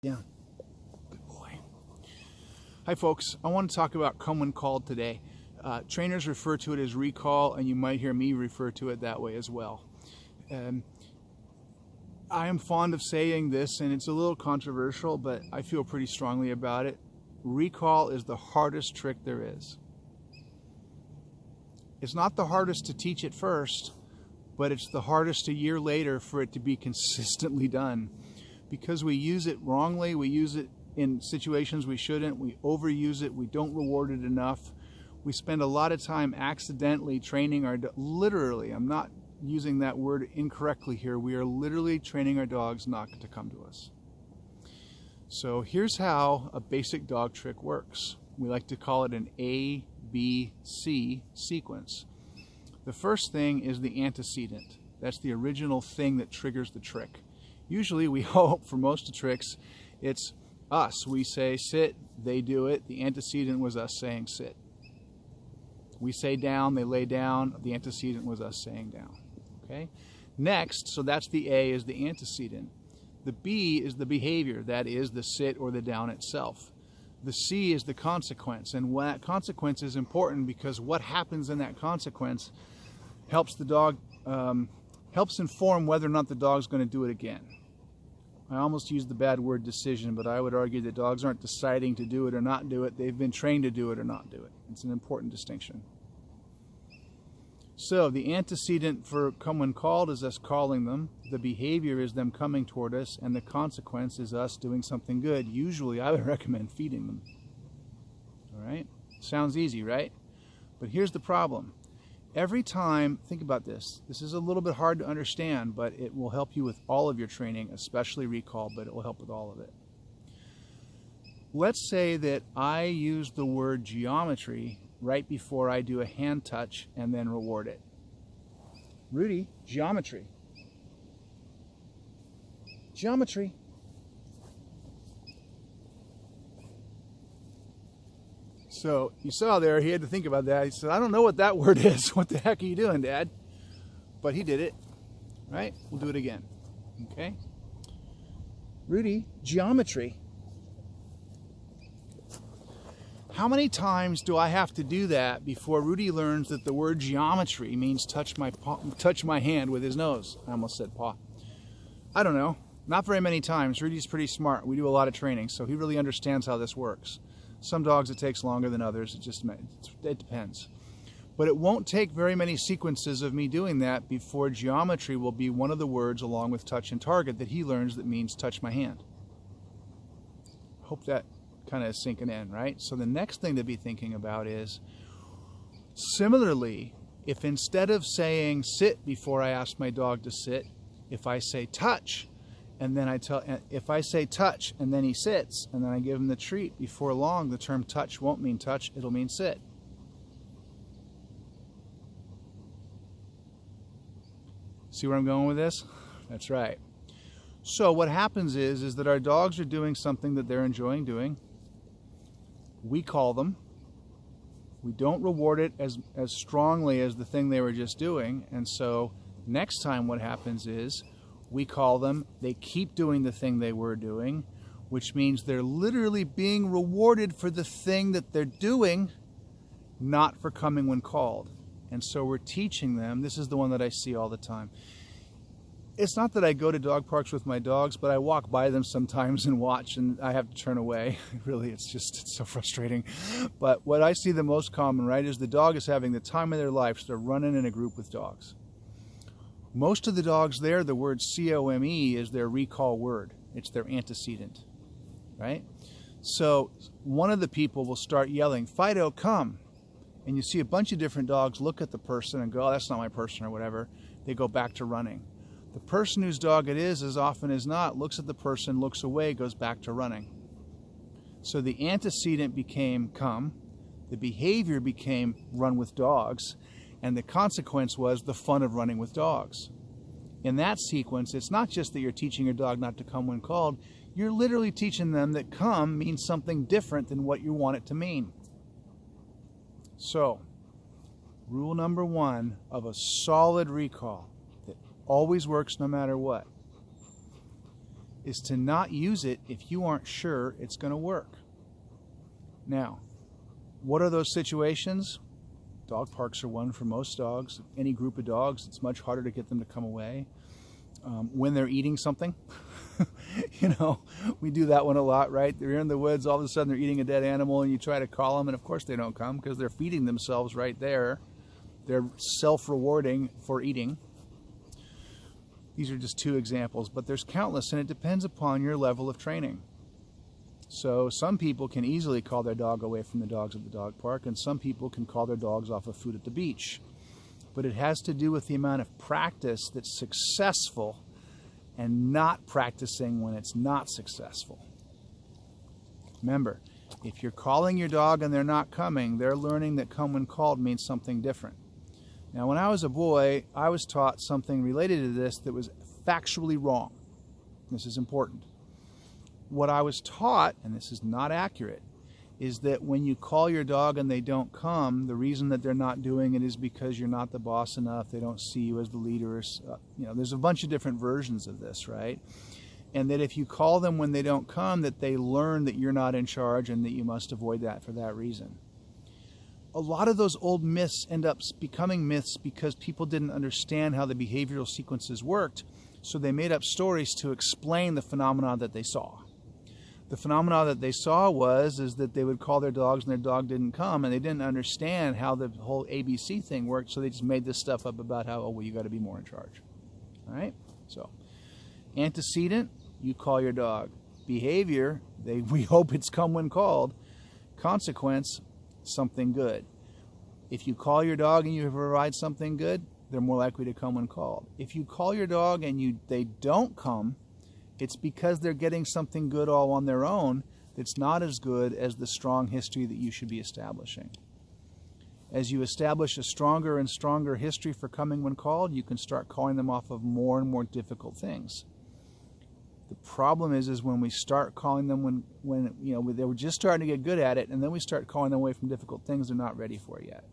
Yeah. Good boy. Hi folks, I want to talk about come when called today. Trainers refer to it as recall, and you might hear me refer to it that way as well. I am fond of saying this, and it's a little controversial, but I feel pretty strongly about it. Recall is the hardest trick there is. It's not the hardest to teach at first, but it's the hardest a year later for it to be consistently done. Because we use it wrongly, we use it in situations we shouldn't, we overuse it, we don't reward it enough. We spend a lot of time accidentally training our literally, I'm not using that word incorrectly here, we are literally training our dogs not to come to us. So here's how a basic dog trick works. We like to call it an A, B, C sequence. The first thing is the antecedent. That's the original thing that triggers the trick. Usually we hope for most of the tricks, it's us. We say sit, they do it. The antecedent was us saying sit. We say down, they lay down. The antecedent was us saying down. Okay? Next, so that's the A is the antecedent. The B is the behavior. That is the sit or the down itself. The C is the consequence. And that consequence is important because what happens in that consequence helps the dog, helps inform whether or not the dog's going to do it again. I almost used the bad word decision, but I would argue that dogs aren't deciding to do it or not do it. They've been trained to do it or not do it. It's an important distinction. So the antecedent for come when called is us calling them. The behavior is them coming toward us, and the consequence is us doing something good. Usually I would recommend feeding them. All right? Sounds easy, right? But here's the problem. Every time, think about this. This is a little bit hard to understand, but it will help you with all of your training, especially recall, but it will help with all of it. Let's say that I use the word geometry right before I do a hand touch and then reward it. Rudy, geometry. Geometry. So you saw there, he had to think about that. He said, I don't know what that word is. What the heck are you doing, Dad? But he did it, right? We'll do it again, okay? Rudy, geometry. How many times do I have to do that before Rudy learns that the word geometry means touch my hand with his nose? I almost said paw. I don't know. Not very many times. Rudy's pretty smart. We do a lot of training, so he really understands how this works. Some dogs it takes longer than others. It depends. But it won't take very many sequences of me doing that before geometry will be one of the words along with touch and target that he learns that means touch my hand. Hope that kind of is sinking in, right? So the next thing to be thinking about is, similarly, if instead of saying sit before I ask my dog to sit, if I say touch, and then if I say touch and then he sits and then I give him the treat, before long the term touch won't mean touch, it'll mean sit. See where I'm going with this? That's right. So what happens is that our dogs are doing something that they're enjoying doing. We call them. We don't reward it as strongly as the thing they were just doing, and so next time what happens is we call them, they keep doing the thing they were doing, which means they're literally being rewarded for the thing that they're doing, not for coming when called. And so we're teaching them, this is the one that I see all the time. It's not that I go to dog parks with my dogs, but I walk by them sometimes and watch, and I have to turn away. Really, it's so frustrating. But what I see the most common, right, is the dog is having the time of their life, so they're running in a group with dogs. Most of the dogs there, the word C-O-M-E is their recall word. It's their antecedent, right? So one of the people will start yelling, Fido, come. And you see a bunch of different dogs look at the person and go, oh, that's not my person or whatever. They go back to running. The person whose dog it is, as often as not, looks at the person, looks away, goes back to running. So the antecedent became come. The behavior became run with dogs. And the consequence was the fun of running with dogs. In that sequence, it's not just that you're teaching your dog not to come when called, you're literally teaching them that come means something different than what you want it to mean. So, rule number one of a solid recall that always works no matter what is to not use it if you aren't sure it's going to work. Now, what are those situations? Dog parks are one for most dogs. Any group of dogs, it's much harder to get them to come away. When they're eating something, you know, we do that one a lot, right? They're in the woods, all of a sudden they're eating a dead animal, and you try to call them, and of course they don't come because they're feeding themselves right there. They're self-rewarding for eating. These are just two examples, but there's countless, and it depends upon your level of training. So some people can easily call their dog away from the dogs at the dog park, and some people can call their dogs off of food at the beach. But it has to do with the amount of practice that's successful and not practicing when it's not successful. Remember, if you're calling your dog and they're not coming, they're learning that come when called means something different. Now, when I was a boy, I was taught something related to this that was factually wrong. This is important. What I was taught, and this is not accurate, is that when you call your dog and they don't come, the reason that they're not doing it is because you're not the boss enough, they don't see you as the leader. You know, there's a bunch of different versions of this, right? And that if you call them when they don't come, that they learn that you're not in charge and that you must avoid that for that reason. A lot of those old myths end up becoming myths because people didn't understand how the behavioral sequences worked, so they made up stories to explain the phenomena that they saw. The phenomena that they saw was that they would call their dogs and their dog didn't come, and they didn't understand how the whole ABC thing worked, so they just made this stuff up about how, oh, well, you got to be more in charge. All right? So, antecedent, you call your dog. Behavior, we hope it's come when called. Consequence, something good. If you call your dog and you provide something good, they're more likely to come when called. If you call your dog and they don't come, it's because they're getting something good all on their own that's not as good as the strong history that you should be establishing. As you establish a stronger and stronger history for coming when called, you can start calling them off of more and more difficult things. The problem is when we start calling them when you know, they were just starting to get good at it, and then we start calling them away from difficult things they're not ready for yet.